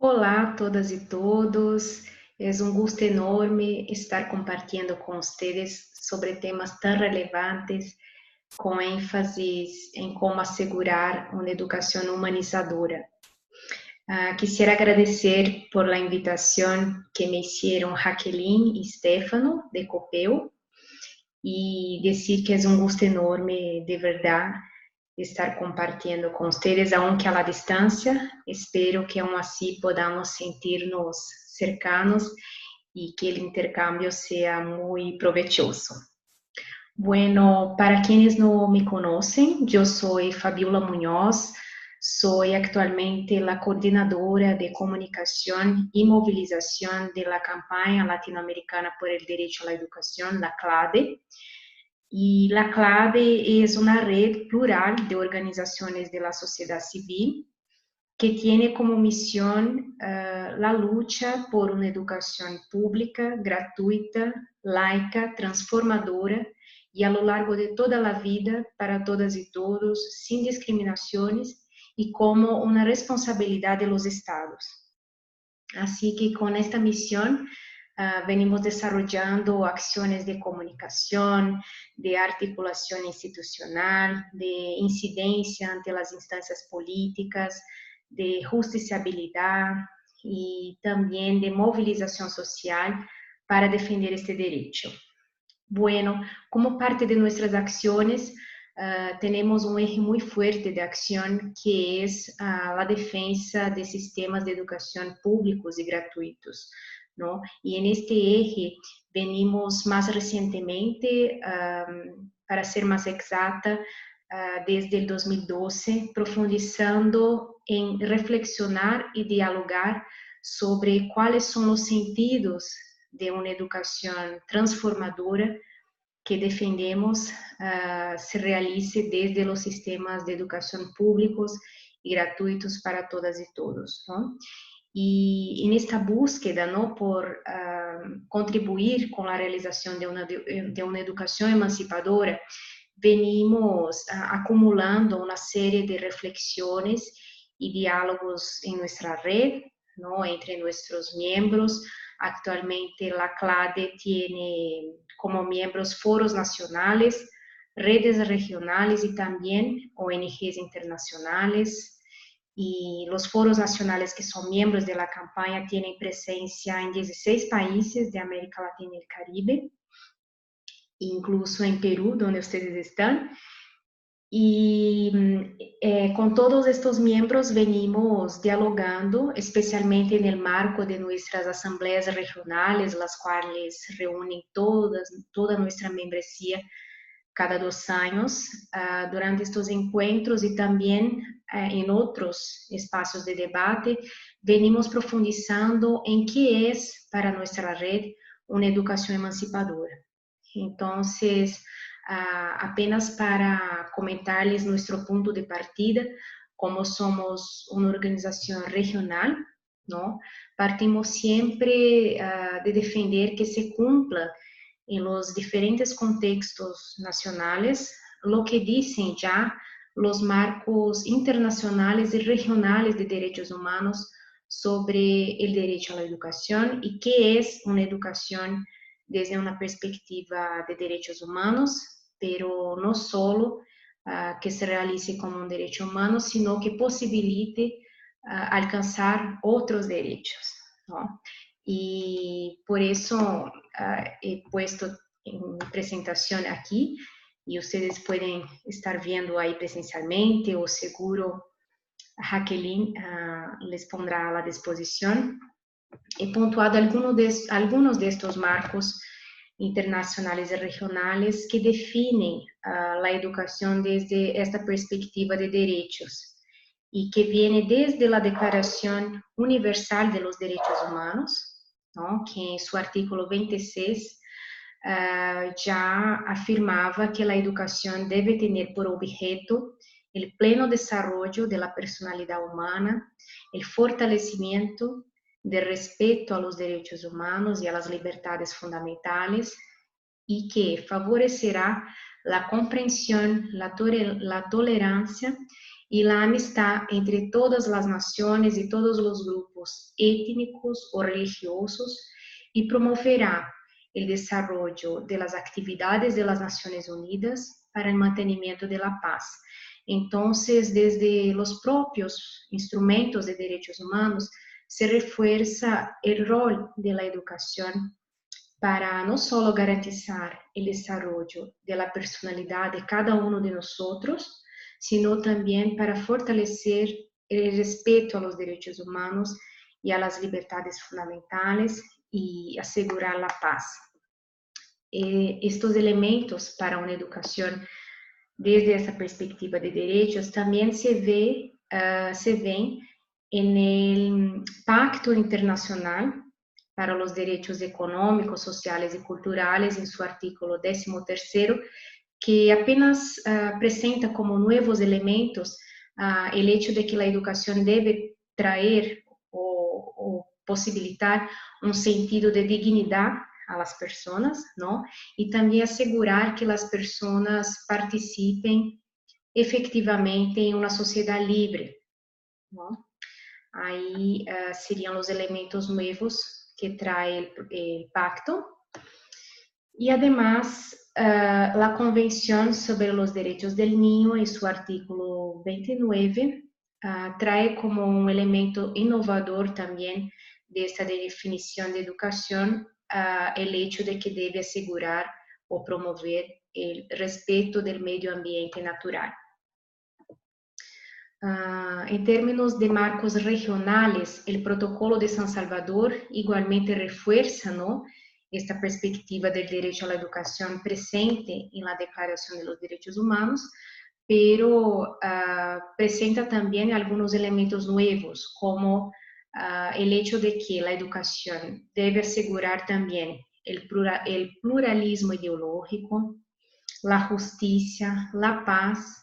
Olá a todas e todos. É um gosto enorme estar compartilhando com vocês sobre temas tão relevantes, com ênfase em como assegurar uma educação humanizadora. Quisiera agradecer por la invitación que me hicieron Jacqueline y Stefano de Copeu y decir que es un gusto enorme, de verdad, estar compartiendo con ustedes, aunque a la distancia. Espero que aún así podamos sentirnos cercanos y que el intercambio sea muy provechoso. Bueno, para quienes no me conocen, yo soy Fabiola Muñoz, soy actualmente la coordinadora de comunicación y movilización de la campaña latinoamericana por el derecho a la educación, la CLADE. Y la CLADE es una red plural de organizaciones de la sociedad civil que tiene como misión la lucha por una educación pública, gratuita, laica, transformadora y a lo largo de toda la vida para todas y todos, sin discriminaciones y como una responsabilidad de los estados. Así que con esta misión venimos desarrollando acciones de comunicación, de articulación institucional, de incidencia ante las instancias políticas, de justiciabilidad y también de movilización social para defender este derecho. Bueno, como parte de nuestras acciones, tenemos un eje muy fuerte de acción que es la defensa de sistemas de educación públicos y gratuitos, ¿no? Y en este eje venimos más recientemente, para ser más exacta, desde el 2012, profundizando en reflexionar y dialogar sobre cuáles son los sentidos de una educación transformadora que defendemos se realice desde los sistemas de educación públicos y gratuitos para todas y todos, ¿no? Y en esta búsqueda, ¿no?, por contribuir con la realización de una educación emancipadora, venimos acumulando una serie de reflexiones y diálogos en nuestra red, ¿no?, entre nuestros miembros. Actualmente la CLADE tiene como miembros foros nacionales, redes regionales y también ONGs internacionales. Y los foros nacionales que son miembros de la campaña tienen presencia en 16 países de América Latina y el Caribe, incluso en Perú, donde ustedes están. Y con todos estos miembros venimos dialogando, especialmente en el marco de nuestras asambleas regionales, las cuales reúnen toda nuestra membresía cada 2 años. Durante estos encuentros y también en otros espacios de debate, venimos profundizando en qué es para nuestra red una educación emancipadora. Entonces, apenas para comentarles nuestro punto de partida, como somos una organización regional, ¿no?, partimos siempre de defender que se cumpla en los diferentes contextos nacionales lo que dicen ya los marcos internacionales y regionales de derechos humanos sobre el derecho a la educación y qué es una educación desde una perspectiva de derechos humanos, pero no solo que se realice como un derecho humano, sino que posibilite alcanzar otros derechos, ¿no? Y por eso he puesto en mi presentación aquí, y ustedes pueden estar viendo ahí presencialmente, o seguro Jacqueline les pondrá a la disposición. He puntuado algunos de estos marcos internacionales y regionales que definen la educación desde esta perspectiva de derechos y que viene desde la Declaración Universal de los Derechos Humanos, ¿no?, que en su artículo 26 ya afirmaba que la educación debe tener por objeto el pleno desarrollo de la personalidad humana, el fortalecimiento del respeto a los derechos humanos y a las libertades fundamentales, y que favorecerá la comprensión, la tolerancia y la amistad entre todas las naciones y todos los grupos étnicos o religiosos y promoverá el desarrollo de las actividades de las Naciones Unidas para el mantenimiento de la paz. Entonces, desde los propios instrumentos de derechos humanos, se refuerza el rol de la educación para no solo garantizar el desarrollo de la personalidad de cada uno de nosotros, sino también para fortalecer el respeto a los derechos humanos y a las libertades fundamentales y asegurar la paz. Estos elementos para una educación desde esa perspectiva de derechos también se ven en el Pacto Internacional para los Derechos Económicos, Sociales y Culturales, en su artículo 13º, que apenas presenta como nuevos elementos el hecho de que la educación debe traer o posibilitar un sentido de dignidad a las personas, ¿no? Y también asegurar que las personas participen efectivamente en una sociedad libre, ¿no? Ahí serían los elementos nuevos que trae el pacto. Y además, la Convención sobre los Derechos del Niño, en su artículo 29, trae como un elemento innovador también de esta definición de educación el hecho de que debe asegurar o promover el respeto del medio ambiente natural. En términos de marcos regionales, el Protocolo de San Salvador igualmente refuerza, ¿no?, esta perspectiva del derecho a la educación presente en la Declaración de los Derechos Humanos, pero presenta también algunos elementos nuevos, como el hecho de que la educación debe asegurar también el pluralismo ideológico, la justicia, la paz,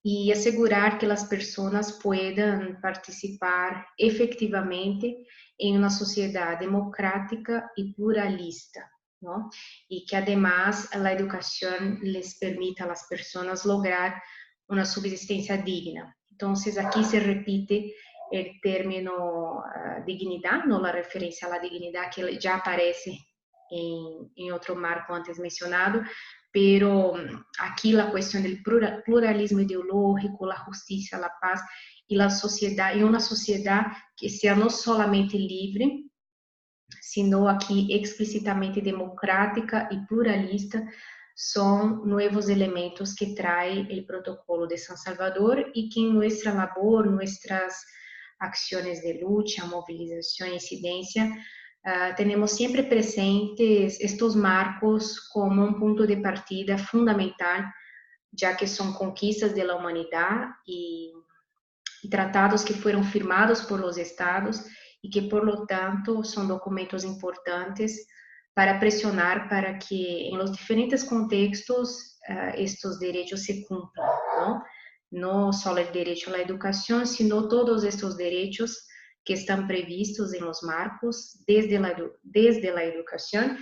y asegurar que las personas puedan participar efectivamente en una sociedad democrática y pluralista, ¿no? Y que además la educación les permita a las personas lograr una subsistencia digna. Entonces aquí se repite el término dignidad, no la referencia a la dignidad que ya aparece en otro marco antes mencionado, pero aquí la cuestión del pluralismo ideológico, la justicia, la paz y la sociedad, y una sociedad que sea no solamente libre, sino aquí explícitamente democrática y pluralista, son nuevos elementos que trae el Protocolo de San Salvador y que en nuestra labor, nuestras acciones de lucha, movilización e incidencia, tenemos siempre presentes estos marcos como un punto de partida fundamental, ya que son conquistas de la humanidad y tratados que fueron firmados por los estados y que por lo tanto son documentos importantes para presionar para que en los diferentes contextos estos derechos se cumplan, ¿no? No solo el derecho a la educación, sino todos estos derechos que están previstos en los marcos desde la educación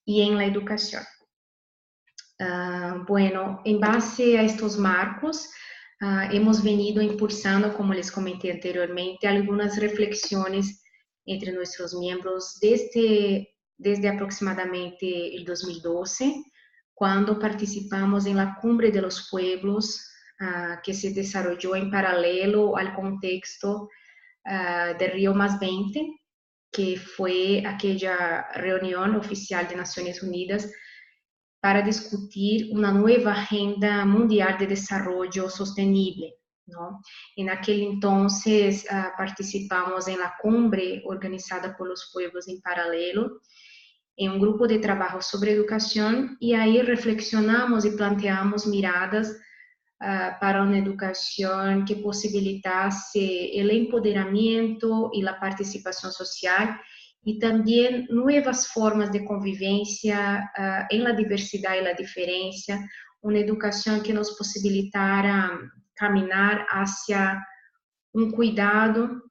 y en la educación. Bueno, en base a estos marcos, hemos venido impulsando, como les comenté anteriormente, algunas reflexiones entre nuestros miembros desde aproximadamente el 2012, cuando participamos en la Cumbre de los Pueblos, que se desarrolló en paralelo al contexto de Río +20, que fue aquella reunión oficial de Naciones Unidas para discutir una nueva agenda mundial de desarrollo sostenible, ¿no? En aquel entonces participamos en la cumbre organizada por los pueblos en paralelo, en un grupo de trabajo sobre educación, y ahí reflexionamos y planteamos miradas para una educación que posibilitase el empoderamiento y la participación social y también nuevas formas de convivencia en la diversidad y la diferencia, una educación que nos posibilitara caminar hacia un cuidado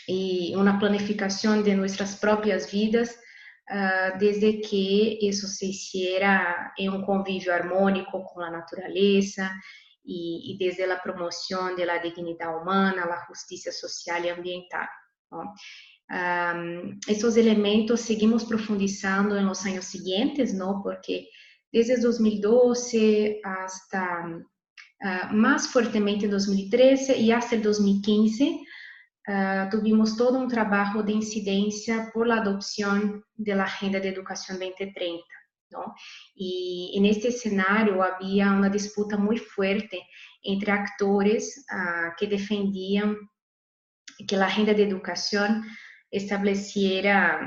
y una planificación de nuestras propias vidas, desde que eso se hiciera en un convivio armónico con la naturaleza e desde a promoção da dignidade humana, a justiça social e ambiental, ¿no? Esses elementos seguimos profundizando em los anos seguintes, ¿no? Porque desde 2012 hasta mais fortemente em 2013 e até 2015 tuvimos todo um trabalho de incidência por la adopção da Agenda de Educação 2030, ¿no? E neste cenário havia uma disputa muito forte entre actores que defendiam que a Agenda de Educação estableciera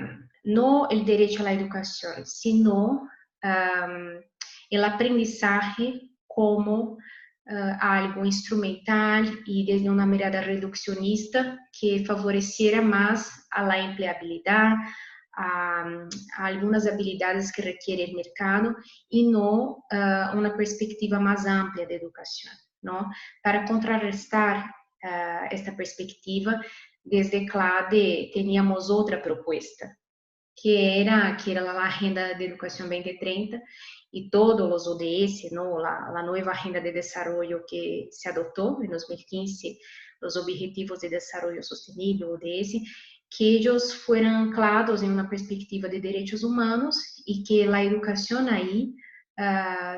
no o direito à educação, sino o aprendizagem como algo instrumental e desde uma mirada reducionista que favoreciera mais a empleabilidade, a algumas habilidades que requiere o mercado e não uma perspectiva mais ampla de educação, não? Para contrarrestar esta perspectiva, desde CLADE teníamos outra proposta, que era a Agenda de Educação 2030 e todos os ODS, ¿no? a nova Agenda de Desarrollo que se adotou em 2015, os Objetivos de Desarrollo Sostenible, ODS, que eles foram anclados em uma perspectiva de direitos humanos e que a educação aí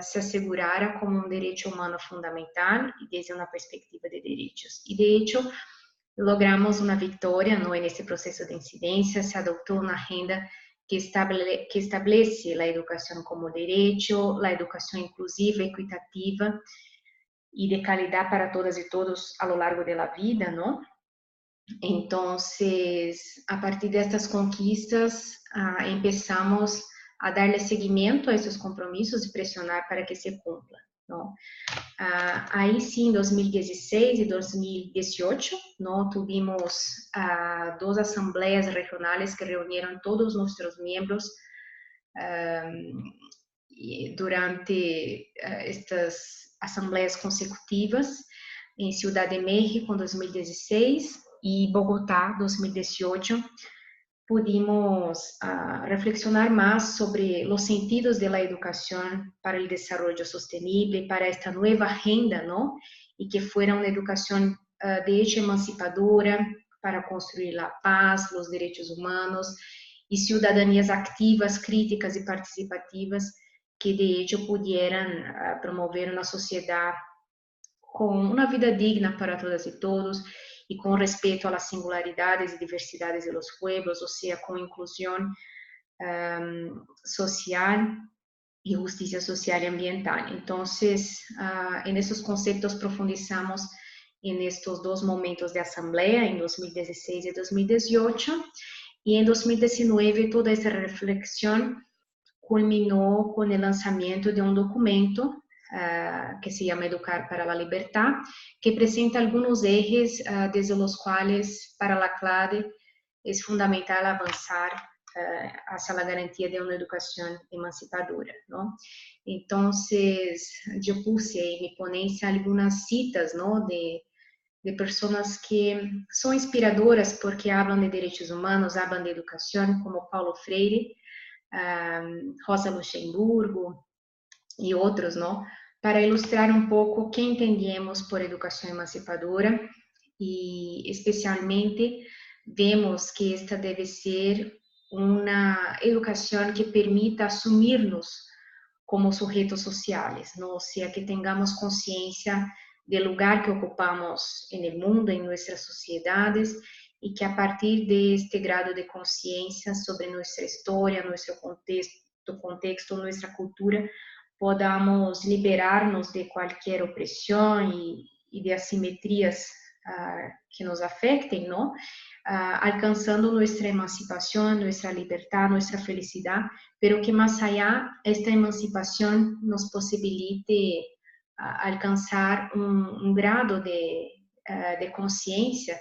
se assegurara como um direito humano fundamental e desde uma perspectiva de direitos. E, de hecho, logramos uma vitória, ¿no? Nesse processo de incidência, se adotou uma agenda que establece a educação como direito, a educação inclusiva, equitativa e de qualidade para todas e todos a lo largo da vida, não? Então, a partir destas conquistas, começamos a darle seguimento a esses compromissos e pressionar para que se cumpra, não? Aí sim, em 2016 e 2018, não, tivemos duas assembleias regionais que reuniram todos os nossos membros durante estas assembleias consecutivas em Ciudad de México em 2016 e Bogotá 2018. Pudimos reflexionar mais sobre os sentidos da educação para o desenvolvimento sostenible, para esta nova agenda, não? E que fuera uma educação de hecho emancipadora para construir a paz, os direitos humanos e cidadanias activas, críticas e participativas que de hecho pudieran promover uma sociedade com uma vida digna para todas e todos e com respeito às singularidades e diversidades dos pueblos, ou seja, com inclusão social e justiça social e ambiental. Então, em esses conceitos profundizamos em estes dois momentos de assembleia, em 2016 e 2018, e em 2019 toda essa reflexão culminou com o lançamento de um documento que se chama Educar para a Libertad, que apresenta alguns ejes desde os quais, para a CLADE, é fundamental avançar hacia a garantia de uma educação emancipadora, não? Então, eu puse em minha ponência algumas citas, não, de pessoas que são inspiradoras porque falam de direitos humanos, falam de educação, como Paulo Freire, Rosa Luxemburgo e outros, não? Para ilustrar um pouco o que entendemos por educação emancipadora e, especialmente, vemos que esta deve ser uma educação que permita assumir-nos como sujeitos sociais, não? Ou seja, que tenhamos consciência do lugar que ocupamos no mundo, em nossas sociedades, e que a partir deste grado de consciência sobre nossa história, nosso contexto, nossa cultura, podamos liberar-nos de qualquer opressão e de assimetrias que nos afetem, não? Alcançando nossa emancipação, nossa liberdade, nossa felicidade, pero que mais allá, esta emancipação nos possibilite alcançar um grado de consciência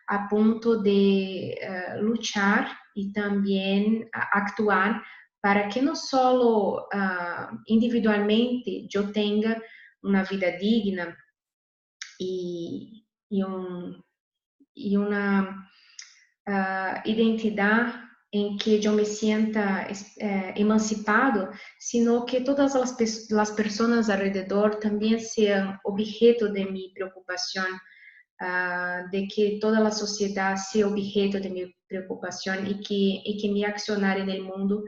a ponto de lutar e também actuar para que não só individualmente eu tenha uma vida digna e uma identidade em que eu me sienta emancipado, sino que todas as pessoas alrededor também sejam objeto de minha preocupação, de que toda a sociedade seja objeto de minha preocupação e que meu accionar no mundo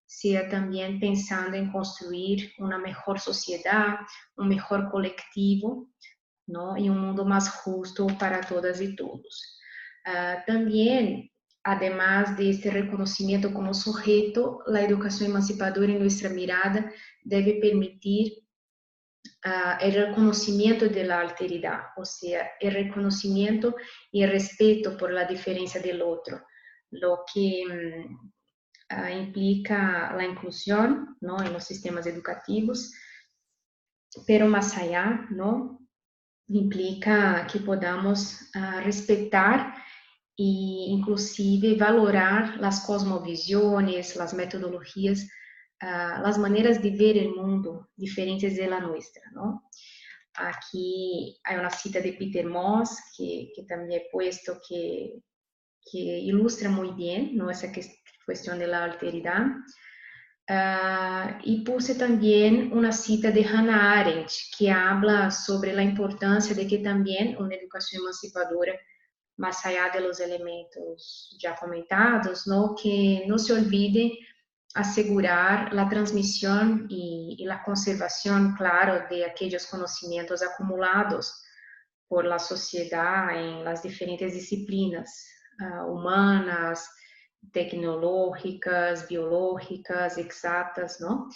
seja também pensando em construir uma melhor sociedade, um melhor coletivo, não? E um mundo mais justo para todas e todos. Também, además de este reconhecimento como sujeto, a educação emancipadora em nossa mirada deve permitir o reconhecimento da alteridade, ou seja, o reconhecimento e o respeito por la diferença do outro, lo que implica a inclusão, ¿no? En los sistemas educativos, pero más allá, ¿no? Implica que podamos respeitar e, inclusive, valorar as cosmovisões, as metodologias, as maneiras de ver o mundo diferentes de la nuestra, ¿no? Aqui há uma cita de Peter Moss, que também é puesto que ilustra muito bem, ¿no? Essa questão de la alteridad. E puse também uma cita de Hannah Arendt, que habla sobre a importância de que também uma educação emancipadora, más allá de los elementos já comentados, ¿no? Que não se olvide asegurar a transmissão e a conservação, claro, de aqueles conhecimentos acumulados por la sociedade em las diferentes disciplinas humanas, tecnológicas, biológicas, exatas, ¿no?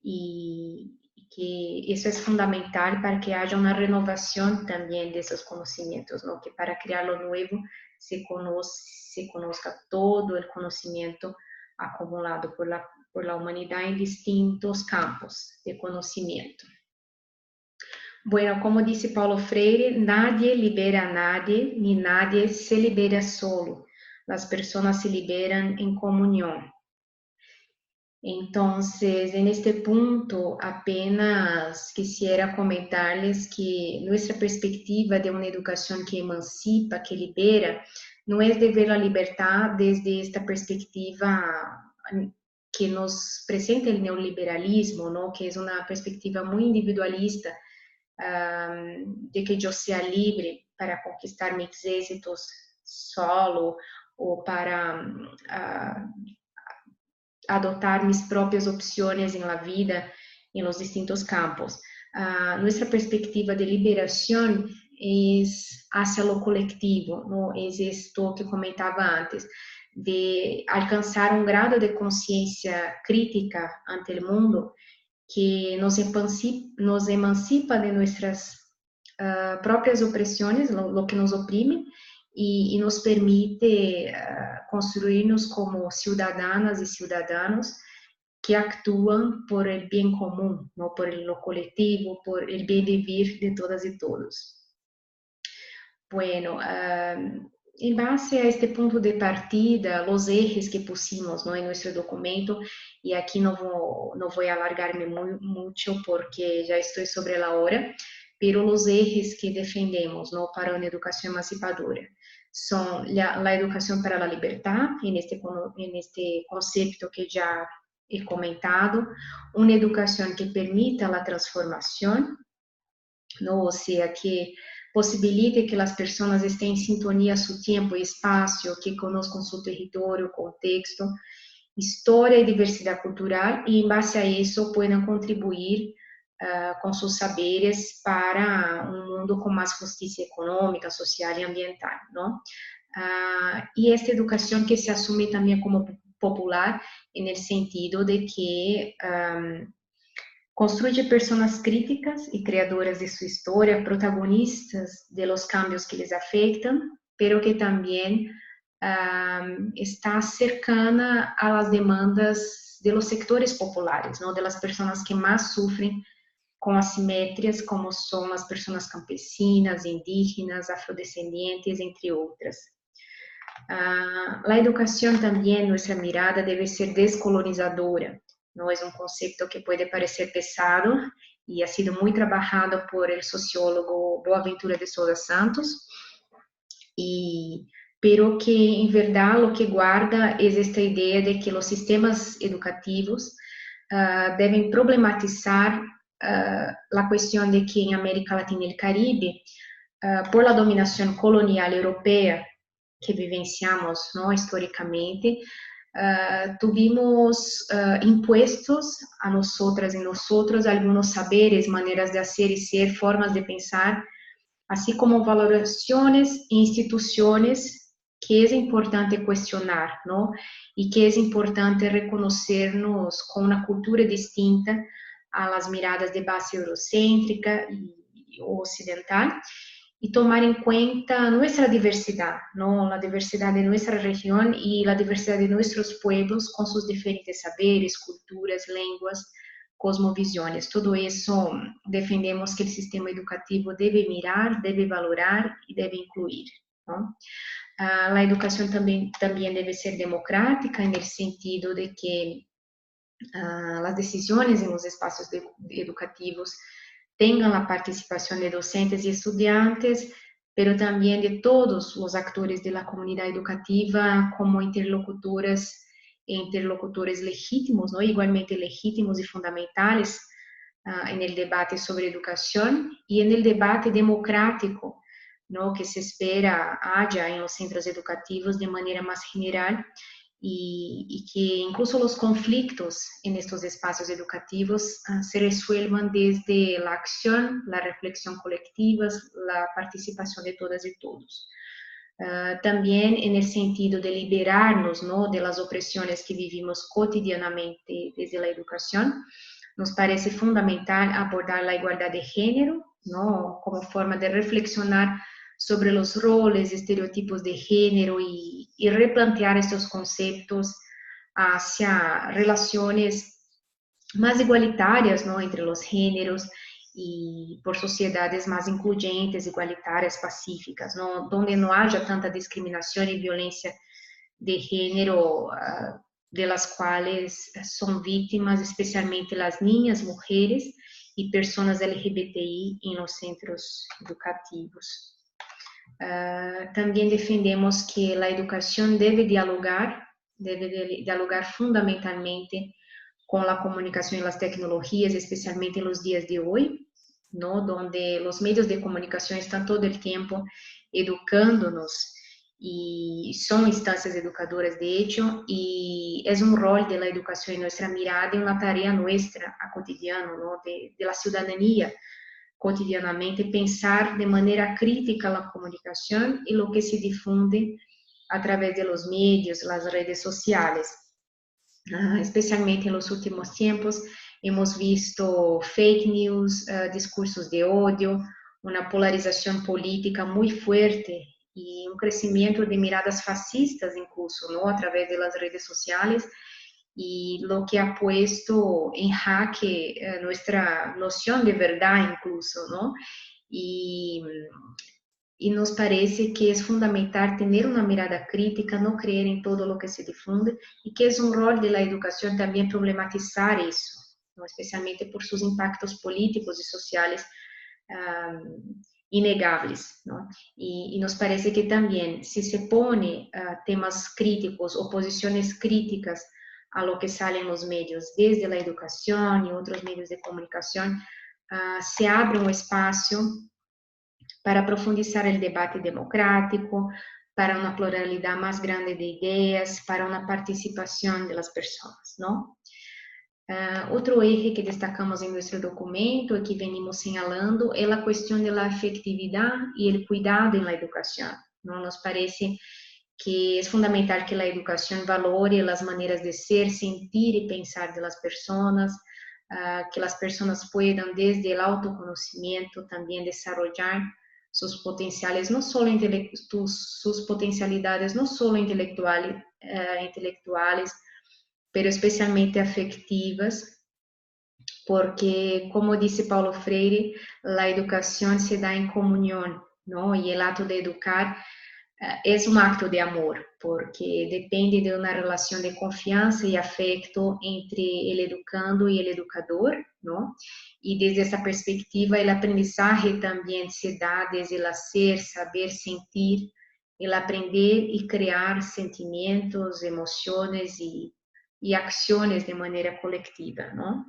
E que isso é fundamental para que haja uma renovação também desses conhecimentos, ¿no? Que para criar lo nuevo se conozca todo o conhecimento acumulado por la humanidade em distintos campos de conhecimento. Bueno, como disse Paulo Freire, nadie libera a nadie, ni nadie se libera solo. Las personas se liberan en comunión. Entonces, en este punto, apenas quisiera comentarles que nuestra perspectiva de una educación que emancipa, que libera, no es de ver la libertad desde esta perspectiva que nos presenta el neoliberalismo, ¿no? Que es una perspectiva muy individualista, de que eu seja livre para conquistar meus êxitos solo ou para adotar mis próprias opções em la vida, em los distintos campos. Nossa perspectiva de liberação é hacia lo coletivo, não é isto que comentava antes, de alcançar um grado de consciência crítica ante o mundo que nos emancipa de nossas próprias opressões, lo que nos oprime, e nos permite construir-nos como cidadãs e cidadãos que actuam por el bem comum, não por lo coletivo, por el bem viver de todas e todos. Bueno, em base a este ponto de partida, os ejes que pusimos, ¿no? Em nosso documento, e aqui não vou alargar-me muito porque já estou sobre a hora, pero os ejes que defendemos, ¿no? Para uma educação emancipadora são a educação para a liberdade, neste conceito que já he comentado, uma educação que permita a transformação, ¿no? Ou seja, que possibilite que as pessoas estejam em sintonia a seu tempo e espaço, que conozcam seu território, contexto, história e diversidade cultural, e em base a isso possam contribuir com seus saberes para um mundo com mais justiça econômica, social e ambiental, não? E esta educação que se assume também como popular, no sentido de que construye pessoas críticas e criadoras de sua história, protagonistas de los cambios que les afectan, pero que também está cercana a las demandas de los sectores populares, ¿no? De las personas que más sufren com asimétrias, como são as pessoas campesinas, indígenas, afrodescendentes, entre outras. A educação também, nossa mirada, deve ser descolonizadora. Não é um conceito que pode parecer pesado e ha sido muito trabalhado por el sociólogo Boaventura de Souza Santos, e pero que en verdad lo que guarda es esta idea de que los sistemas educativos deben problematizar la cuestión de que en América Latina y el Caribe, por la dominación colonial europea que vivenciamos, ¿no? Históricamente, tuvimos impuestos a nosotras y nosotros algunos saberes, maneras de hacer y ser, formas de pensar, así como valoraciones e instituciones que es importante cuestionar, ¿no? Y que es importante reconocernos con una cultura distinta a las miradas de base eurocéntrica y occidental, y tomar en cuenta nuestra diversidad, ¿no? La diversidad de nuestra región y la diversidad de nuestros pueblos con sus diferentes saberes, culturas, lenguas, cosmovisiones. Todo eso defendemos que el sistema educativo debe mirar, debe valorar y debe incluir, ¿no? La educación también debe ser democrática en el sentido de que las decisiones en los espacios educativos tengan la participación de docentes y estudiantes, pero también de todos los actores de la comunidad educativa como interlocutoras e interlocutores legítimos, ¿no? Igualmente legítimos y fundamentales en el debate sobre educación y en el debate democrático, ¿no? Que se espera haya en los centros educativos de manera más general y que incluso los conflictos en estos espacios educativos se resuelvan desde la acción, la reflexión colectiva, la participación de todas y todos. También en el sentido de liberarnos, ¿no? De las opresiones que vivimos cotidianamente desde la educación, nos parece fundamental abordar la igualdad de género, ¿no? Como forma de reflexionar sobre los roles, estereotipos de género y replantear estos conceptos hacia relaciones más igualitarias, ¿no? Entre los géneros y por sociedades más incluyentes, igualitarias, pacíficas, ¿no? Donde no haya tanta discriminación y violencia de género, de las cuales son víctimas especialmente las niñas, mujeres y personas LGBTI en los centros educativos. También defendemos que la educación debe dialogar fundamentalmente con la comunicación y las tecnologías, especialmente en los días de hoy, ¿no? Donde los medios de comunicación están todo el tiempo educándonos y son instancias educadoras de hecho, y es un rol de la educación en nuestra mirada y una tarea nuestra a cotidiano, ¿no? De la ciudadanía cotidianamente, pensar de manera crítica la comunicación y lo que se difunde a través de los medios, las redes sociales. Especialmente en los últimos tiempos, hemos visto fake news, discursos de odio, una polarización política muy fuerte y un crecimiento de miradas fascistas incluso, ¿no? A través de las redes sociales, y lo que ha puesto en jaque nuestra noción de verdad incluso, ¿no? Y, y nos parece que es fundamental tener una mirada crítica, no creer en todo lo que se difunde, y que es un rol de la educación también problematizar eso, ¿no? Especialmente por sus impactos políticos y sociales inegables, ¿no? Y nos parece que también si se pone temas críticos o posiciones críticas a lo que sale en los medios, desde la educación y otros medios de comunicación, se abre un espacio para profundizar el debate democrático, para una pluralidad más grande de ideas, para una participación de las personas, ¿no? Outro eje que destacamos em nosso documento e que venimos señalando é a questão da afetividade e o cuidado na educação. Não nos parece que é fundamental que a educação valore as maneiras de ser, sentir e pensar das pessoas, que as pessoas puedan desde o autoconhecimento também desarrollar sus potenciales, no solo sus potencialidades, no solo intelectuales, pero especialmente afectivas, porque, como disse Paulo Freire, a educação se dá em comunhão, não? E o ato de educar é um acto de amor, porque depende de uma relação de confiança e afeto entre o educando e o educador, não? E desde essa perspectiva, o aprendizagem também se dá desde o ser, saber, sentir el aprender y crear sentimientos, emociones y acciones de manera colectiva, ¿no?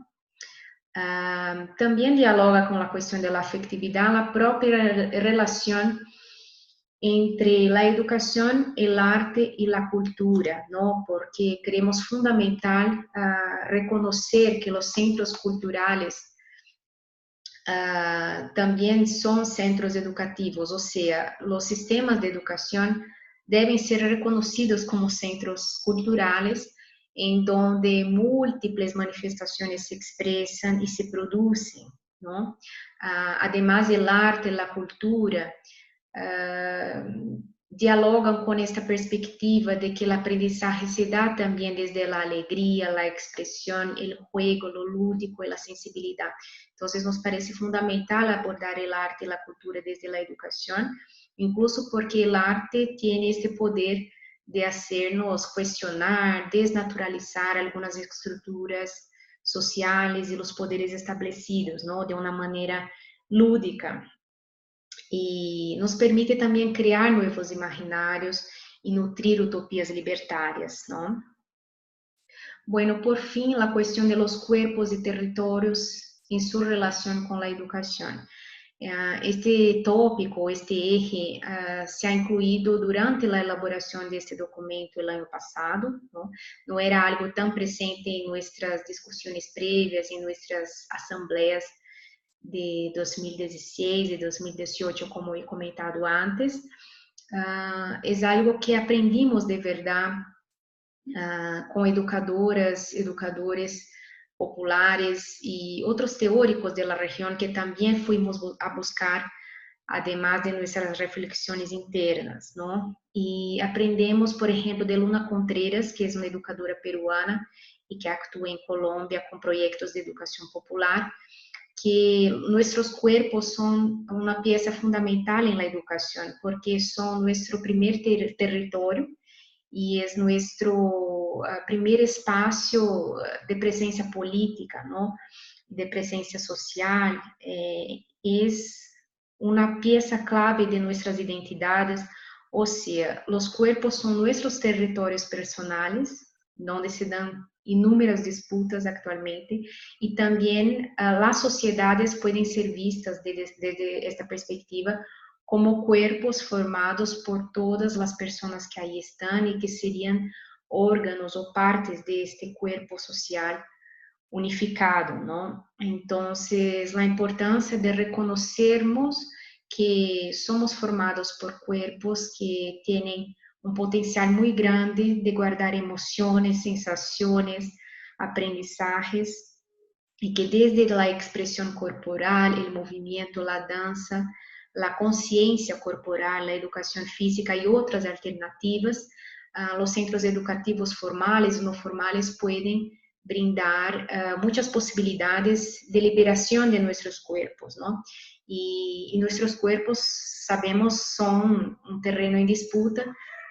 También dialoga con la cuestión de la afectividad, la propia relación entre la educación, el arte y la cultura, ¿no? Porque creemos fundamental reconocer que los centros culturales también son centros educativos, o sea, los sistemas de educación deben ser reconocidos como centros culturales en donde múltiples manifestaciones se expresan y se producen, ¿no? Además, el arte, la cultura, dialogan con esta perspectiva de que el aprendizaje se da también desde la alegría, la expresión, el juego, lo lúdico y la sensibilidad. Entonces, nos parece fundamental abordar el arte y la cultura desde la educación, incluso porque el arte tiene este poder de hacernos cuestionar, desnaturalizar algunas estructuras sociales y los poderes establecidos, ¿no? De una manera lúdica. Y nos permite también crear nuevos imaginarios y nutrir utopías libertarias, ¿no? Bueno, por fin, la cuestión de los cuerpos y territorios en su relación con la educación. Este tópico, este eje, se ha incluído durante la elaboración de este documento el año pasado, ¿no? No era algo tan presente en nuestras discusiones previas, en nuestras asambleas de 2016 y 2018, como he comentado antes. Es algo que aprendimos de verdad com educadoras, educadores populares y otros teóricos de la región que también fuimos a buscar, además de nuestras reflexiones internas, ¿no? Y aprendemos, por ejemplo, de Luna Contreras, que es una educadora peruana y que actúa en Colombia con proyectos de educación popular, que nuestros cuerpos son una pieza fundamental en la educación, porque son nuestro primer territorio y es nuestro primer espacio de presencia política, ¿no? De presencia social. Es una pieza clave de nuestras identidades, o sea, los cuerpos son nuestros territorios personales, donde se dan inúmeras disputas actualmente, y también las sociedades pueden ser vistas desde esta perspectiva como cuerpos formados por todas las personas que ahí están y que serían órganos o partes de este cuerpo social unificado, ¿no? Entonces, la importancia de reconocernos que somos formados por cuerpos que tienen un potencial muy grande de guardar emociones, sensaciones, aprendizajes, y que desde la expresión corporal, el movimiento, la danza, la conciencia corporal, la educación física y otras alternativas, los centros educativos formales y no formales pueden brindar muchas posibilidades de liberación de nuestros cuerpos, ¿no? Y nuestros cuerpos, sabemos, son un terreno en disputa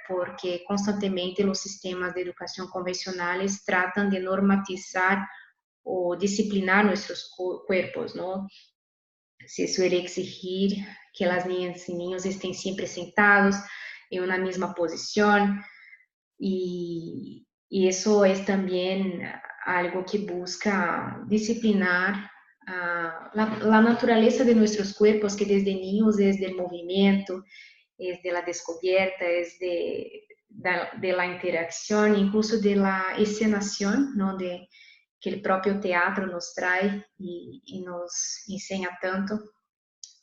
porque constantemente los sistemas de educación convencionales tratan de normatizar o disciplinar nuestros cuerpos, ¿no? Se suele exigir que las niñas y niños estén siempre sentados en una misma posición y eso es también algo que busca disciplinar la naturaleza de nuestros cuerpos, que desde niños es del movimiento, es de la descubierta, es de la interacción, incluso de la escenación, ¿no? Que el propio teatro nos trae y nos enseña tanto.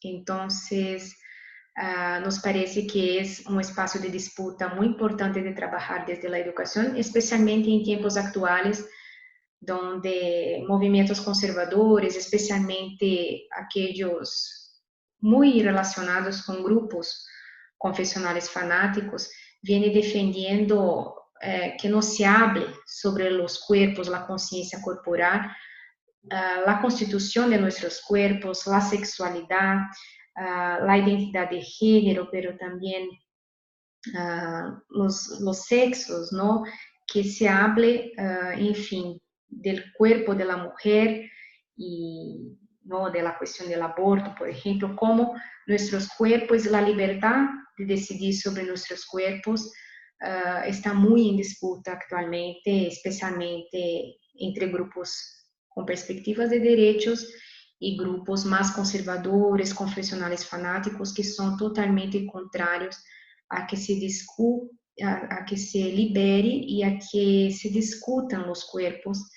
Entonces, nos parece que es un espacio de disputa muy importante de trabajar desde la educación, especialmente en tiempos actuales, donde movimientos conservadores, especialmente aquellos muy relacionados con grupos confesionales fanáticos, vienen defendiendo que no se hable sobre los cuerpos, la conciencia corporal, la constitución de nuestros cuerpos, la sexualidad, la identidad de género, pero también los sexos, ¿no? Que se hable, en fin, del cuerpo de la mujer y ¿no? De la cuestión del aborto, por ejemplo, cómo nuestros cuerpos, la libertad de decidir sobre nuestros cuerpos está muy en disputa actualmente, especialmente entre grupos con perspectivas de derechos y grupos más conservadores, confesionales fanáticos, que son totalmente contrarios a que se discuta, a que se libere y a que se discutan los cuerpos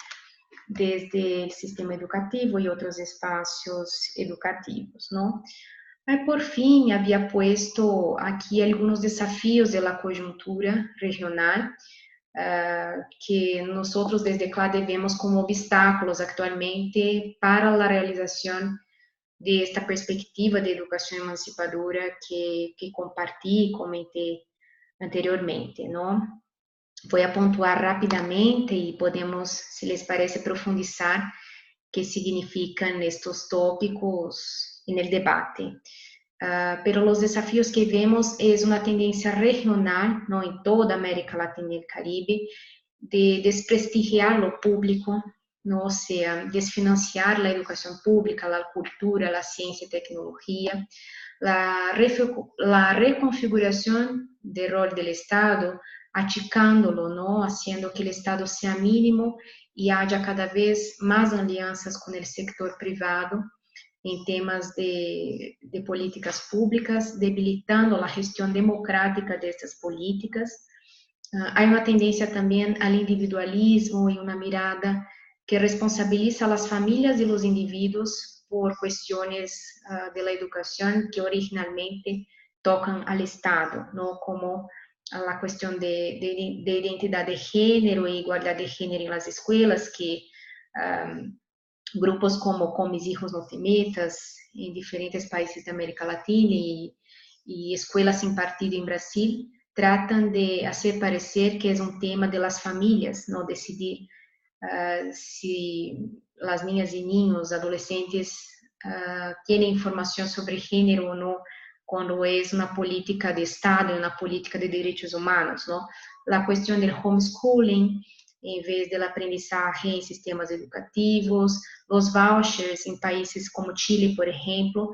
desde el sistema educativo y otros espacios educativos, ¿no? Por fim, havia puesto aqui alguns desafios da conjuntura regional que nós desde CLA devemos como obstáculos atualmente para a realização de esta perspectiva de educação emancipadora que compartilhei e comentei anteriormente, não? Vou pontuar rapidamente e podemos, se les parece, profundizar que significan estos tópicos en el debate. Pero los desafíos que vemos es una tendencia regional, ¿no? En toda América Latina y el Caribe, de desprestigiar lo público, ¿no? O sea, desfinanciar la educación pública, la cultura, la ciencia y tecnología, la reconfiguración del rol del Estado, achicándolo, ¿no? Haciendo que el Estado sea mínimo y haya cada vez más alianzas con el sector privado en temas de políticas públicas, debilitando la gestión democrática de estas políticas. Hay una tendencia también al individualismo y una mirada que responsabiliza a las familias y los individuos por cuestiones de la educación que originalmente tocan al Estado, ¿no? Como la cuestión de identidad de género e igualdad de género en las escuelas, que grupos como Com Mis Hijos No Te Metas, em diferentes países da América Latina e escolas sem partido em Brasil, tratam de fazer parecer que é um tema de las famílias, não decidir se as niñas e niños, adolescentes, têm informação sobre gênero ou não, quando é uma política de Estado, uma política de direitos humanos, não? A questão do homeschooling, em vez de aprendizagem em sistemas educativos, os vouchers em países como Chile, por exemplo,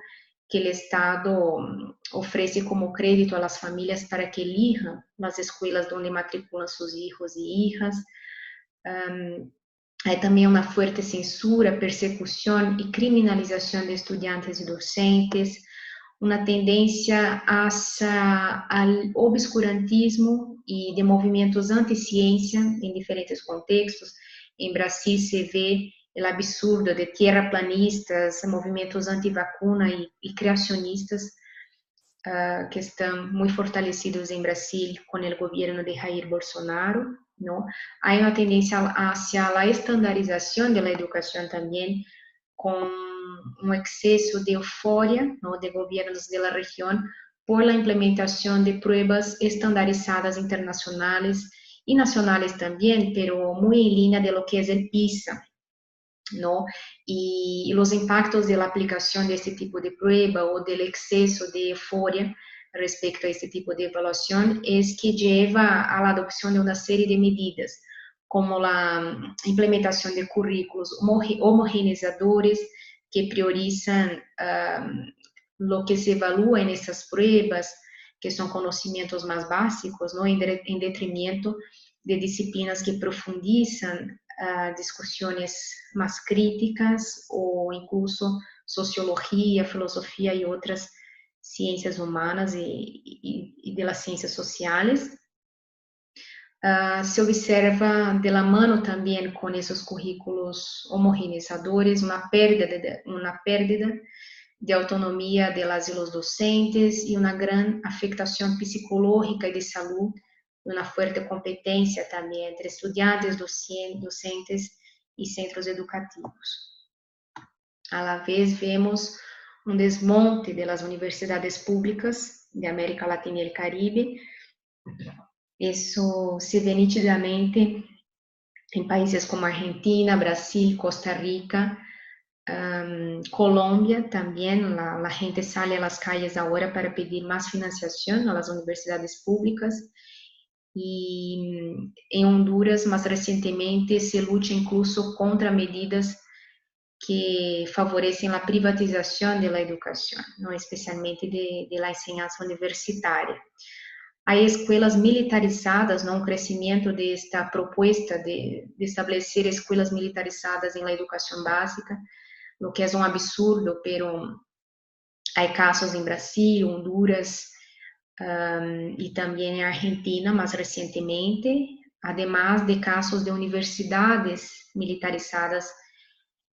que o Estado oferece como crédito às famílias para que elijam as escolas onde matriculam seus filhos e hijas. Há também uma forte censura, persecução e criminalização de estudantes e docentes, uma tendência ao obscurantismo e de movimentos anti-ciência em diferentes contextos. Em Brasil se vê o absurdo de terraplanistas, movimentos anti-vacuna e criacionistas que estão muito fortalecidos em Brasil com o governo de Jair Bolsonaro, não? Há uma tendência hacia a estandarização da educação também, com um excesso de euforia, ¿no? De governos da região por la implementação de pruebas estandarizadas internacionais e nacionais também, pero muito em linha de lo que é o PISA, ¿no? E os impactos da aplicação deste tipo de prueba ou do excesso de euforia respecto a este tipo de evaluação é que leva à adoção de uma série de medidas, como a implementação de currículos homogeneizadores que priorizam lo que se evalúa en estas pruebas, que são conhecimentos mais básicos, ¿no? Em detrimento de disciplinas que profundizam discussões mais críticas ou incluso sociologia, filosofia e outras ciências humanas e de las ciências sociais. Se observa de la mano também com esses currículos homogeneizadores uma pérdida de autonomia de las y los docentes e uma grande afectação psicológica e de saúde, uma forte competência também entre estudantes, docentes e centros educativos. A la vez, vemos um desmonte de las universidades públicas de América Latina e el Caribe. Isso se vê nitidamente em países como Argentina, Brasil, Costa Rica, Colômbia também. A gente sai às calles agora para pedir mais financiação às universidades públicas. E em Honduras, mais recentemente, se luta incluso contra medidas que favorecem a privatização da educação, não especialmente de la enseñanza universitária. Há escolas militarizadas, não um crescimento desta proposta de estabelecer escolas militarizadas em la educação básica, o que é um absurdo, pero há casos em Brasil, Honduras, e também em Argentina, mais recentemente, además de casos de universidades militarizadas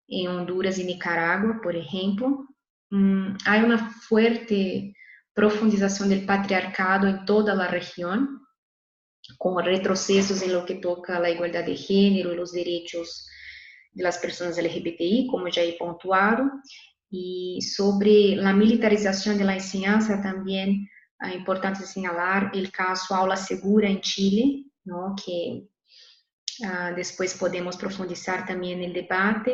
em Honduras e Nicarágua, por exemplo. Há uma forte profundização do patriarcado em toda a região, com retrocessos em lo que toca a igualdade de gênero e os direitos das pessoas LGBTI, como já he pontuado, e sobre a militarização da enseñanza também é importante señalar o caso Aula Segura em Chile, ¿no? Que depois podemos profundizar também no debate.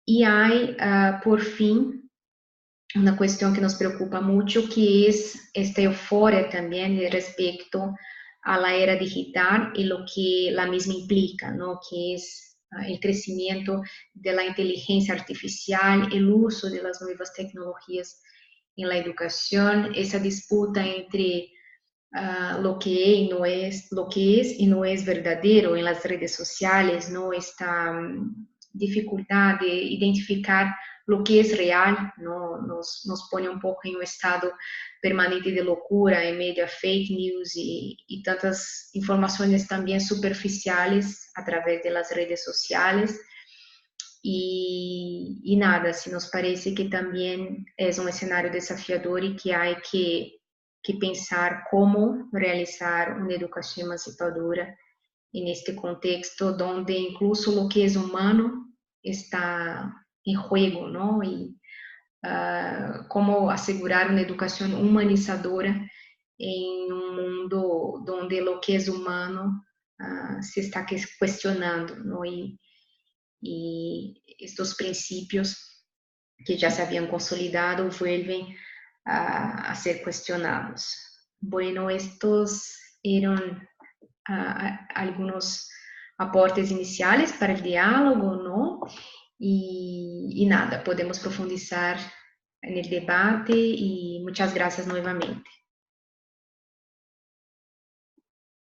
E há, por fim, uma questão que nos preocupa muito, que é esta euforia também respecto a la era digital e lo que la misma implica, ¿no? Que es el crecimiento de la inteligencia artificial, el uso de las nuevas tecnologías en la educación, esa disputa entre lo que es y no es verdadero en las redes sociales, ¿no? Esta dificultad de identificar lo que es real, ¿no? Nos pone un poco en un estado permanente de locura en medio a fake news y tantas informaciones también superficiales a través de las redes sociales. Y nada, si nos parece que también es un escenario desafiador y que hay que pensar como realizar uma educação emancipadora neste contexto onde incluso o que é humano está em jogo, não? E como assegurar uma educação humanizadora em um mundo onde o que é humano se está questionando, não? E estes princípios que já se haviam consolidado vuelven a ser cuestionados. Bueno, estos eran algunos aportes iniciales para el diálogo, ¿no? Y nada, podemos profundizar en el debate y muchas gracias nuevamente.